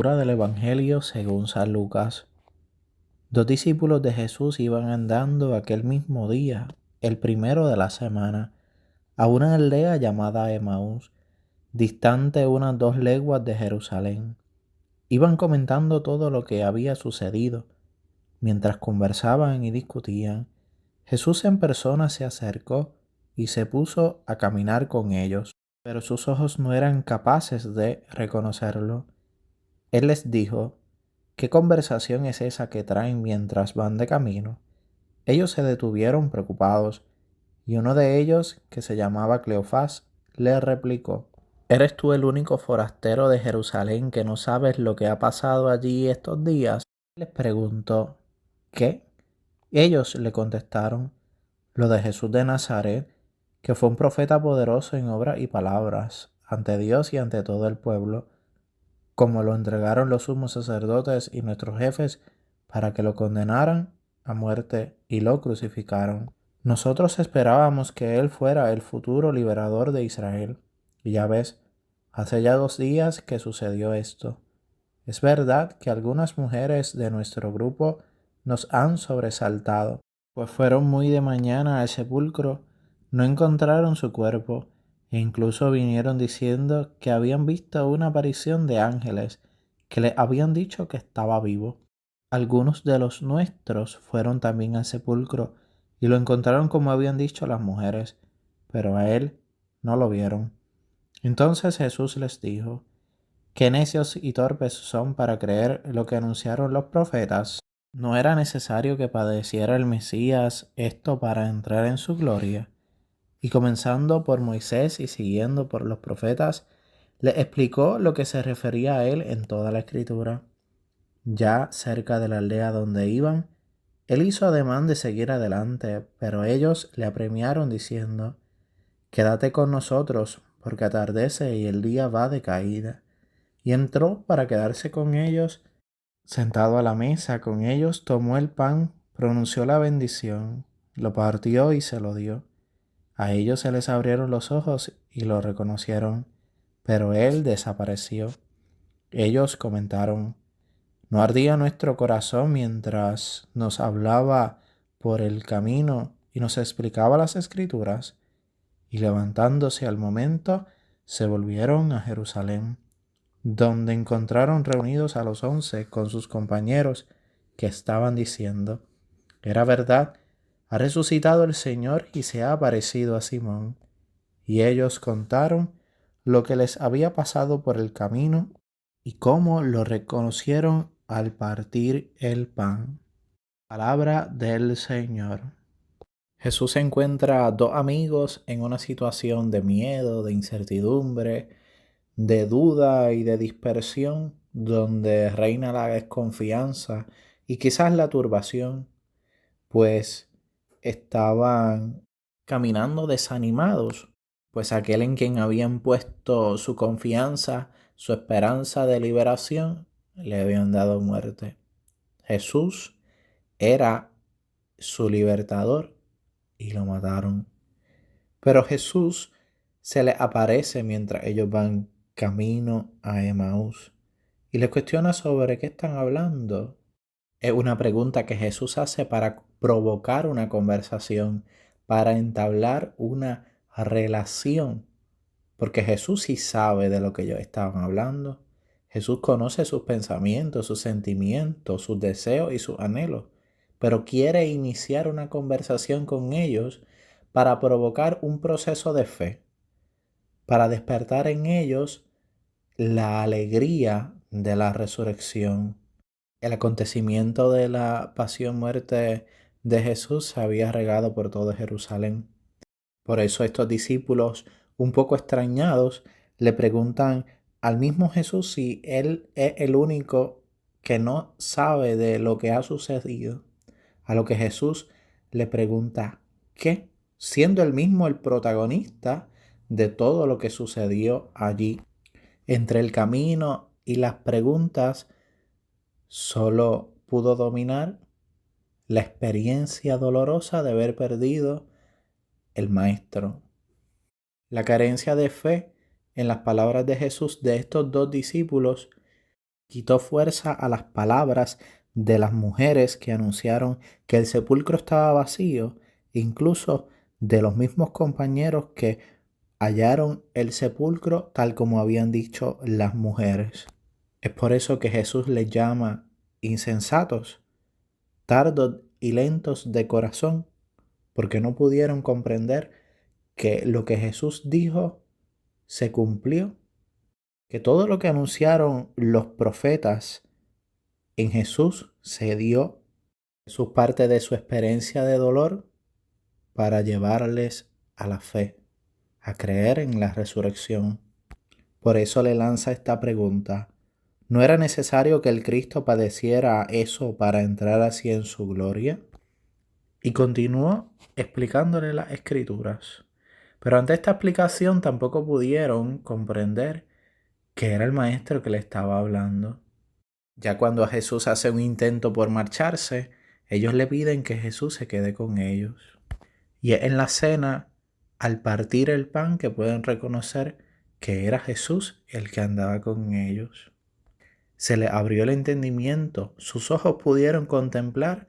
Lectura del Evangelio según San Lucas. 2 discípulos de Jesús iban andando aquel mismo día, el primero de la semana, a una aldea llamada Emaús, distante unas 2 leguas de Jerusalén. Iban comentando todo lo que había sucedido. Mientras conversaban y discutían, Jesús en persona se acercó y se puso a caminar con ellos, pero sus ojos no eran capaces de reconocerlo. Él les dijo: ¿Qué conversación es esa que traen mientras van de camino? Ellos se detuvieron preocupados, y uno de ellos, que se llamaba Cleofás, le replicó: ¿Eres tú el único forastero de Jerusalén que no sabes lo que ha pasado allí estos días? Les preguntó: ¿Qué? Ellos le contestaron: lo de Jesús de Nazaret, que fue un profeta poderoso en obras y palabras, ante Dios y ante todo el pueblo, como lo entregaron los sumos sacerdotes y nuestros jefes para que lo condenaran a muerte y lo crucificaron. Nosotros esperábamos que Él fuera el futuro liberador de Israel. Y ya ves, hace ya 2 días que sucedió esto. Es verdad que algunas mujeres de nuestro grupo nos han sobresaltado, pues fueron muy de mañana al sepulcro, no encontraron su cuerpo, e incluso vinieron diciendo que habían visto una aparición de ángeles que le habían dicho que estaba vivo. Algunos de los nuestros fueron también al sepulcro y lo encontraron como habían dicho las mujeres, pero a él no lo vieron. Entonces Jesús les dijo: Qué necios y torpes son para creer lo que anunciaron los profetas. ¿No era necesario que padeciera el Mesías esto para entrar en su gloria? Y comenzando por Moisés y siguiendo por los profetas, le explicó lo que se refería a él en toda la Escritura. Ya cerca de la aldea donde iban, él hizo ademán de seguir adelante, pero ellos le apremiaron diciendo: Quédate con nosotros, porque atardece y el día va de caída. Y entró para quedarse con ellos. Sentado a la mesa con ellos, tomó el pan, pronunció la bendición, lo partió y se lo dio. A ellos se les abrieron los ojos y lo reconocieron, pero él desapareció. Ellos comentaron: ¿No ardía nuestro corazón mientras nos hablaba por el camino y nos explicaba las Escrituras? Y levantándose al momento, se volvieron a Jerusalén, donde encontraron reunidos a los 11 con sus compañeros, que estaban diciendo: Era verdad, ha resucitado el Señor y se ha aparecido a Simón. Y ellos contaron lo que les había pasado por el camino y cómo lo reconocieron al partir el pan. Palabra del Señor. Jesús encuentra a 2 amigos en una situación de miedo, de incertidumbre, de duda y de dispersión, donde reina la desconfianza y quizás la turbación, pues estaban caminando desanimados, pues aquel en quien habían puesto su confianza, su esperanza de liberación, le habían dado muerte. Jesús era su libertador y lo mataron. Pero Jesús se les aparece mientras ellos van camino a Emaús y les cuestiona sobre qué están hablando. Es una pregunta que Jesús hace para provocar una conversación, para entablar una relación, porque Jesús sí sabe de lo que ellos estaban hablando. Jesús conoce sus pensamientos, sus sentimientos, sus deseos y sus anhelos, pero quiere iniciar una conversación con ellos para provocar un proceso de fe, para despertar en ellos la alegría de la resurrección. El acontecimiento de la pasión muerte de Jesús se había regado por todo Jerusalén. Por eso estos discípulos, un poco extrañados, le preguntan al mismo Jesús si él es el único que no sabe de lo que ha sucedido. A lo que Jesús le pregunta: ¿qué? Siendo él mismo el protagonista de todo lo que sucedió allí. Entre el camino y las preguntas, solo pudo dominar la experiencia dolorosa de haber perdido el Maestro. La carencia de fe en las palabras de Jesús de estos 2 discípulos Quitó fuerza a las palabras de las mujeres que anunciaron que el sepulcro estaba vacío, incluso de los mismos compañeros que hallaron el sepulcro tal como habían dicho las mujeres. Es por eso que Jesús les llama insensatos, tardos y lentos de corazón, porque no pudieron comprender que lo que Jesús dijo se cumplió, que todo lo que anunciaron los profetas en Jesús se dio. Jesús parte de su experiencia de dolor para llevarles a la fe, a creer en la resurrección. Por eso le lanza esta pregunta: ¿no era necesario que el Cristo padeciera eso para entrar así en su gloria? Y continuó explicándole las Escrituras. Pero ante esta explicación tampoco pudieron comprender que era el maestro que le estaba hablando. Ya cuando Jesús hace un intento por marcharse, ellos le piden que Jesús se quede con ellos. Y es en la cena, al partir el pan, que pueden reconocer que era Jesús el que andaba con ellos. Se les abrió el entendimiento, sus ojos pudieron contemplar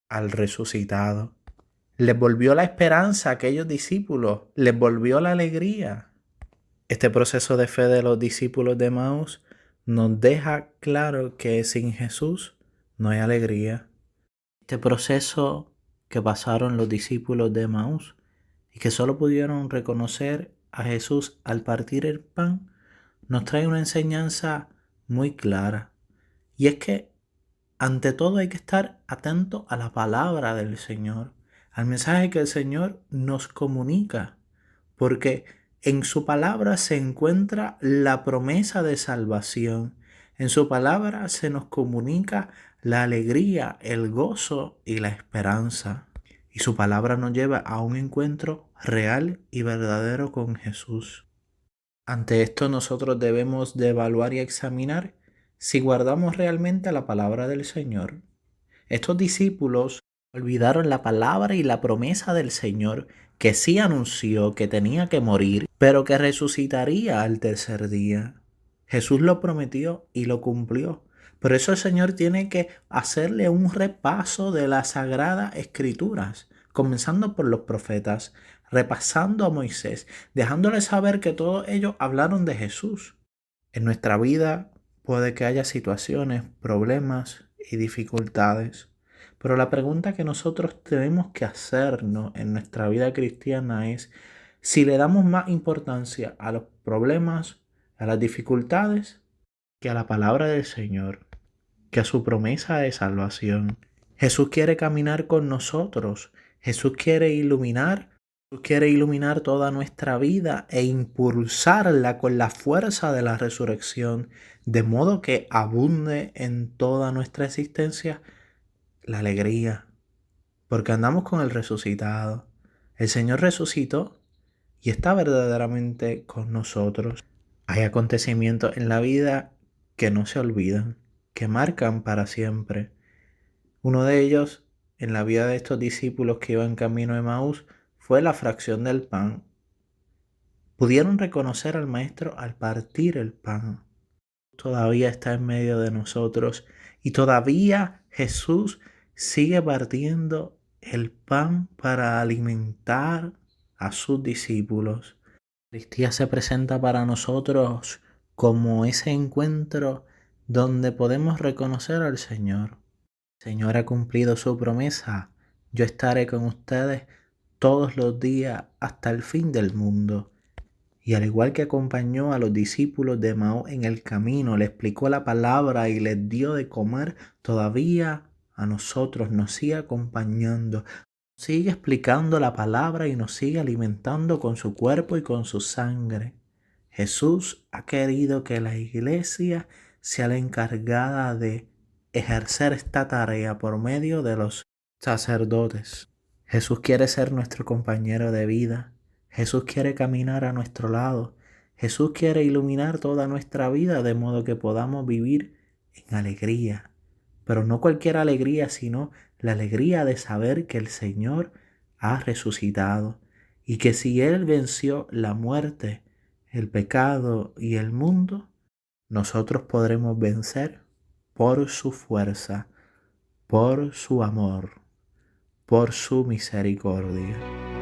al resucitado. Les volvió la esperanza a aquellos discípulos, les volvió la alegría. Este proceso de fe de los discípulos de Emaús nos deja claro que sin Jesús no hay alegría. Este proceso que pasaron los discípulos de Emaús y que solo pudieron reconocer a Jesús al partir el pan, nos trae una enseñanza muy clara. Y es que ante todo hay que estar atento a la palabra del Señor, al mensaje que el Señor nos comunica, porque en su palabra se encuentra la promesa de salvación. En su palabra se nos comunica la alegría, el gozo y la esperanza. Y su palabra nos lleva a un encuentro real y verdadero con Jesús. Ante esto nosotros debemos de evaluar y examinar si guardamos realmente la palabra del Señor. Estos discípulos olvidaron la palabra y la promesa del Señor, que sí anunció que tenía que morir, pero que resucitaría al tercer día. Jesús lo prometió y lo cumplió. Por eso el Señor tiene que hacerle un repaso de las sagradas escrituras, comenzando por los profetas, repasando a Moisés, dejándole saber que todos ellos hablaron de Jesús. En nuestra vida puede que haya situaciones, problemas y dificultades, pero la pregunta que nosotros tenemos que hacernos en nuestra vida cristiana es si le damos más importancia a los problemas, a las dificultades, que a la palabra del Señor, que a su promesa de salvación. Jesús quiere caminar con nosotros. Jesús quiere iluminar toda nuestra vida e impulsarla con la fuerza de la resurrección, de modo que abunde en toda nuestra existencia la alegría, porque andamos con el resucitado. El Señor resucitó y está verdaderamente con nosotros. Hay acontecimientos en la vida que no se olvidan, que marcan para siempre. Uno de ellos, en la vida de estos discípulos que iban camino de Emaús, fue la fracción del pan. Pudieron reconocer al Maestro al partir el pan. Todavía está en medio de nosotros y todavía Jesús sigue partiendo el pan para alimentar a sus discípulos. La Eucaristía se presenta para nosotros como ese encuentro donde podemos reconocer al Señor. El Señor ha cumplido su promesa. Yo estaré con ustedes todos los días hasta el fin del mundo. Y al igual que acompañó a los discípulos de Emaús en el camino, le explicó la palabra y les dio de comer, todavía a nosotros nos sigue acompañando, sigue explicando la palabra y nos sigue alimentando con su cuerpo y con su sangre. Jesús ha querido que la iglesia sea la encargada de ejercer esta tarea por medio de los sacerdotes. Jesús quiere ser nuestro compañero de vida. Jesús quiere caminar a nuestro lado. Jesús quiere iluminar toda nuestra vida de modo que podamos vivir en alegría. Pero no cualquier alegría, sino la alegría de saber que el Señor ha resucitado y que si Él venció la muerte, el pecado y el mundo, nosotros podremos vencer por su fuerza, por su amor, por su misericordia.